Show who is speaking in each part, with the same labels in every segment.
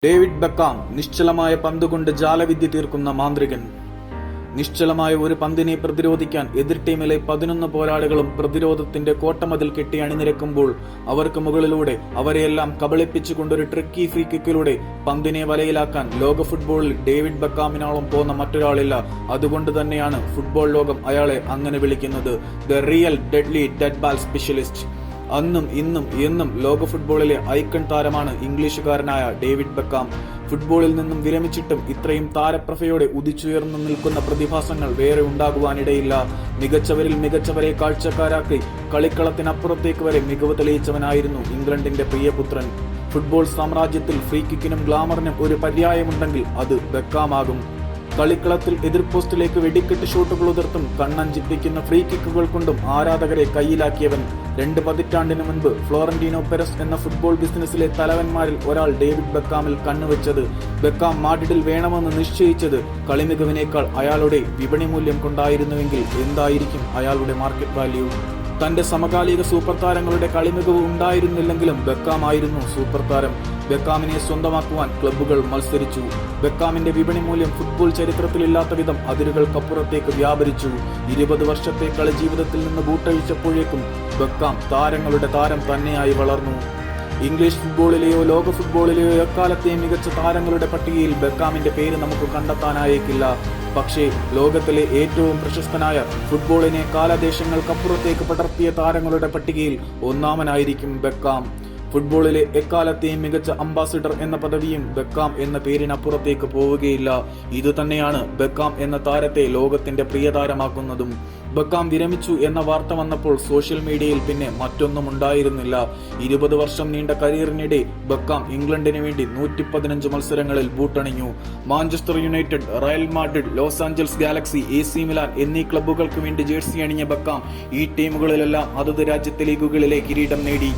Speaker 1: David Beckham നിശ്ചലമായ പന്തുകൊണ്ട് ജാലവിദ്യ തീർക്കുന്ന മാന്ത്രികൻ. നിശ്ചലമായ ഒരു പന്തിനെ പ്രതിരോധിക്കാൻ എതിർ ടീമിലെ 11 പോരാളികളും പ്രതിരോധത്തിന്റെ കോട്ടമതിൽ കെട്ടി അണിനിരക്കുമ്പോൾ അവർക്ക് മുകളിലൂടെ അവരെയെല്ലാം കബളിപ്പിച്ചുകൊണ്ടൊരു ട്രിക്കി ഫ്രീ കിക്കിലൂടെ പന്തിനെ വലയിലാക്കാൻ ലോക ഫുട്ബോളിൽ ഡേവിഡ് ബെക്കാമിനോളം പോന്ന മറ്റൊരാളില്ല. അതുകൊണ്ട് തന്നെയാണ് ഫുട്ബോൾ ലോകം അയാളെ അങ്ങനെ വിളിക്കുന്നത്, the real deadly dead ball specialist. അന്നും ഇന്നും എന്നും ലോക ഫുട്ബോളിലെ ഐക്കൺ താരമാണ് ഇംഗ്ലീഷുകാരനായ ഡേവിഡ് ബെക്കാം. ഫുട്ബോളിൽ നിന്നും വിരമിച്ചിട്ടും ഇത്രയും താരപ്രഭയോടെ ഉദിച്ചുയർന്നു നിൽക്കുന്ന പ്രതിഭാസങ്ങൾ വേറെ ഉണ്ടാകുവാനിടയില്ല. മികച്ചവരിൽ മികച്ചവരെ കാഴ്ചക്കാരാക്കി കളിക്കളത്തിനപ്പുറത്തേക്ക് വരെ മികവ് തെളിയിച്ചവനായിരുന്നു ഇംഗ്ലണ്ടിന്റെ പ്രിയപുത്രൻ. ഫുട്ബോൾ സാമ്രാജ്യത്തിൽ ഫ്രീ കിക്കിനും ഗ്ലാമറിനും ഒരു പര്യായമുണ്ടെങ്കിൽ അത് ബെക്കാമാകും. കളിക്കളത്തിൽ എതിർ പോസ്റ്റിലേക്ക് വെടിക്കെട്ട് ഷോട്ടുകൾ ഉതിർത്തും കണ്ണഞ്ചിപ്പിക്കുന്ന ഫ്രീ കിക്കുകൾ കൊണ്ടും ആരാധകരെ കയ്യിലാക്കിയവൻ. 2 പതിറ്റാണ്ടിനു മുൻപ് ഫ്ലോറന്റീനോ പെരസ് എന്ന ഫുട്ബോൾ ബിസിനസ്സിലെ തലവന്മാരിൽ ഒരാൾ ഡേവിഡ് ബെക്കാമിൽ കണ്ണുവെച്ചത്, ബെക്കാം മാഡ്രിഡിൽ വേണമെന്ന് നിശ്ചയിച്ചത് കളിമികവിനേക്കാൾ അയാളുടെ വിപണി മൂല്യം കൊണ്ടായിരുന്നുവെങ്കിൽ എന്തായിരിക്കും അയാളുടെ മാർക്കറ്റ് വാല്യൂ? തന്റെ സമകാലിക സൂപ്പർ താരങ്ങളുടെ കളിമികവ് ഉണ്ടായിരുന്നില്ലെങ്കിലും ബെക്കാം ആയിരുന്നു സൂപ്പർ താരം. ബെക്കാമിനെ സ്വന്തമാക്കുവാൻ ക്ലബ്ബുകൾ മത്സരിച്ചു. ബെക്കാമിന്റെ വിപണി മൂല്യം ഫുട്ബോൾ ചരിത്രത്തിലില്ലാത്ത വിധം അതിരുകൾക്കപ്പുറത്തേക്ക് വ്യാപരിച്ചു. 20 വർഷത്തെ കളി ജീവിതത്തിൽ നിന്ന് ബൂട്ടഴിച്ചപ്പോഴേക്കും ബെക്കാം താരങ്ങളുടെ താരം തന്നെയായി വളർന്നു. ഇംഗ്ലീഷ് ഫുട്ബോളിലെയോ ലോക ഫുട്ബോളിലെയോ എക്കാലത്തെയും മികച്ച താരങ്ങളുടെ പട്ടികയിൽ ബെക്കാമിന്റെ പേര് നമുക്ക് കണ്ടെത്താനായേക്കില്ല. പക്ഷേ ലോകത്തിലെ ഏറ്റവും പ്രശസ്തനായ ഫുട്ബോളിനെ കാലദേശങ്ങൾക്കപ്പുറത്തേക്ക് പടർത്തിയ താരങ്ങളുടെ പട്ടികയിൽ ഒന്നാമനായിരിക്കും ബെക്കാം. ഫുട്ബോളിലെ എക്കാലത്തെയും മികച്ച അംബാസിഡർ എന്ന പദവിയും ബെക്കാം എന്ന പേരിനപ്പുറത്തേക്ക് പോവുകയില്ല. ഇതുതന്നെയാണ് ബെക്കാം എന്ന താരത്തെ ലോകത്തിന്റെ പ്രിയതാരമാക്കുന്നതും. ബെക്കാം വിരമിച്ചു എന്ന വാർത്ത വന്നപ്പോൾ സോഷ്യൽ മീഡിയയിൽ പിന്നെ മറ്റൊന്നും ഉണ്ടായിരുന്നില്ല. 20 വർഷം നീണ്ട കരിയറിനിടെ ബെക്കാം ഇംഗ്ലണ്ടിന് വേണ്ടി 115 മത്സരങ്ങളിൽ ബൂട്ടണിഞ്ഞു. Manchester United, Real Madrid, Los Angeles Galaxy, AC Milan എന്നീ ക്ലബ്ബുകൾക്ക് വേണ്ടി ജേഴ്സി അണിഞ്ഞ ബെക്കാം ഈ ടീമുകളിലെല്ലാം അതത് രാജ്യത്തെ ലീഗുകളിലെ കിരീടം നേടി.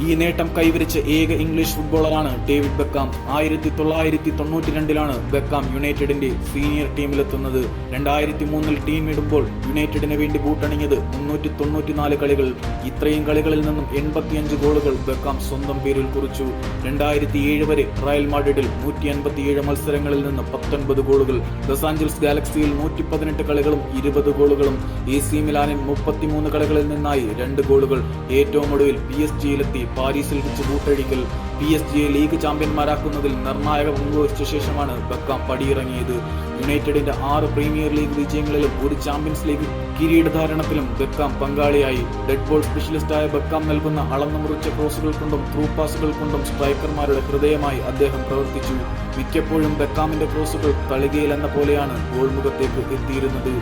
Speaker 1: ഈ നേട്ടം കൈവരിച്ച ഏക ഇംഗ്ലീഷ് ഫുട്ബോളറാണ് ഡേവിഡ് ബെക്കാം. 1992 ബെക്കാം യുണൈറ്റഡിന്റെ സീനിയർ ടീമിലെത്തുന്നത്. 2003 ടീം ഇടുമ്പോൾ യുണൈറ്റഡിന് വേണ്ടി ബൂട്ടണിഞ്ഞത് 394 കളികൾ. ഇത്രയും കളികളിൽ നിന്നും 85 ഗോളുകൾ ബെക്കാം സ്വന്തം പേരിൽ കുറിച്ചു. 2007 വരെ റയൽ മാഡ്രിഡിൽ 157 മത്സരങ്ങളിൽ നിന്ന് 19 ഗോളുകൾ, ലോസ് ആഞ്ചൽസ് ഗാലക്സിയിൽ 118 കളികളും 20 ഗോളുകളും, AC മിലാനിൽ 33 കളികളിൽ നിന്നായി 2 ഗോളുകൾ. ഏറ്റവും ഒടുവിൽ PSG-യിലെത്തി പാരീസിൽ വെച്ച് ബൂട്ടടിക്കൽ. PSG-യെ ലീഗ് ചാമ്പ്യന്മാരാക്കുന്നതിൽ നിർണായക പങ്കുവഹിച്ച ശേഷമാണ് ബെക്കാം പടിയിറങ്ങിയത്. യുണൈറ്റഡിന്റെ 6 പ്രീമിയർ ലീഗ് വിജയങ്ങളിലും 1 ചാമ്പ്യൻസ് ലീഗ് കിരീടധാരണത്തിലും ബെക്കാം പങ്കാളിയായി. ഡെഡ് ബോൾ സ്പെഷ്യലിസ്റ്റായ ബെക്കാം നൽകുന്ന അളന്നു മുറിച്ച ക്രോസുകൾ കൊണ്ടും ത്രൂ പാസുകൾ കൊണ്ടും സ്ട്രൈക്കർമാരുടെ ഹൃദയമായി അദ്ദേഹം പ്രവർത്തിച്ചു. മിക്കപ്പോഴും ബെക്കാമിന്റെ ക്രോസുകൾ തളികയിൽ എന്ന പോലെയാണ് ഗോൾ മുഖത്തേക്ക് എത്തിയിരുന്നത്.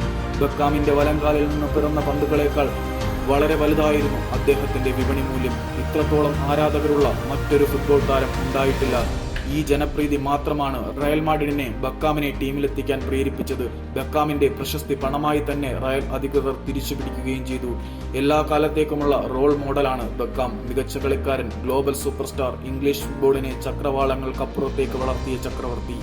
Speaker 1: ബെക്കാമിന്റെ വലങ്കാലിൽ നിന്ന് പിറന്ന പന്തുകളേക്കാൾ വളരെ വലുതായിരുന്നു അദ്ദേഹത്തിന്റെ വിപണി മൂല്യം. ഇത്രത്തോളം ആരാധകരുള്ള മറ്റൊരു ഫുട്ബോൾ താരം ഉണ്ടായിട്ടില്ല. ഈ ജനപ്രീതി മാത്രമാണ് റയൽ മാഡ്രിഡിനെ ബെക്കാമിനെ ടീമിലെത്തിക്കാൻ പ്രേരിപ്പിച്ചത്. ബെക്കാമിന്റെ പ്രശസ്തി പണമായി തന്നെ റയൽ അധികൃതർ തിരിച്ചുപിടിക്കുകയും ചെയ്തു. എല്ലാ കാലത്തേക്കുമുള്ള റോൾ മോഡലാണ് ബെക്കാം. മികച്ച കളിക്കാരൻ, ഗ്ലോബൽ സൂപ്പർ സ്റ്റാർ, ഇംഗ്ലീഷ് ഫുട്ബോളിനെ ചക്രവാളങ്ങൾക്കപ്പുറത്തേക്ക് വളർത്തിയ ചക്രവർത്തി.